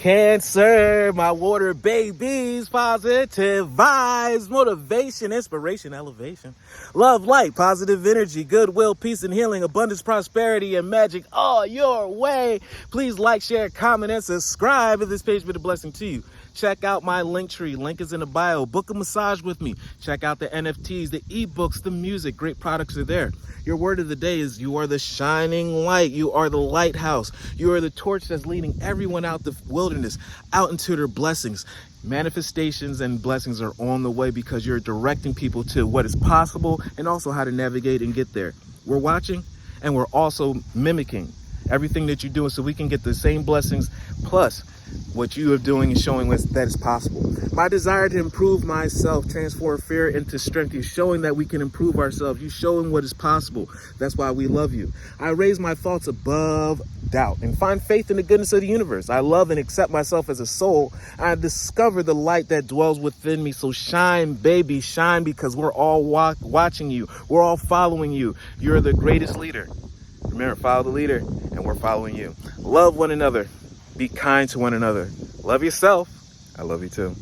Cancer, my water babies, positive vibes, motivation, inspiration, elevation, love, light, positive energy, goodwill, peace and healing, abundance, prosperity, and magic all your way. Please like, share, comment, and subscribe if this page been a blessing to you. Check out my LinkTree. Link is in the bio. Book a massage with me. Check out the NFTs, the ebooks, the music. Great products are there. Your word of the day is you are the shining light. You are the lighthouse. You are the torch that's leading everyone out the wilderness, out into their blessings. Manifestations and blessings are on the way because you're directing people to what is possible and also how to navigate and get there. We're watching and we're also mimicking everything that you're doing so we can get the same blessings plus what you are doing and showing us that is possible. My desire to improve myself, transform fear into strength. You're showing that we can improve ourselves. You're showing what is possible. That's why we love you. I raise my thoughts above doubt and find faith in the goodness of the universe. I love and accept myself as a soul. I discover the light that dwells within me. So shine, baby, shine, because we're all watching you. We're all following you. You're the greatest leader. Remember, follow the leader, and we're following you. Love one another. Be kind to one another. Love yourself. I love you too.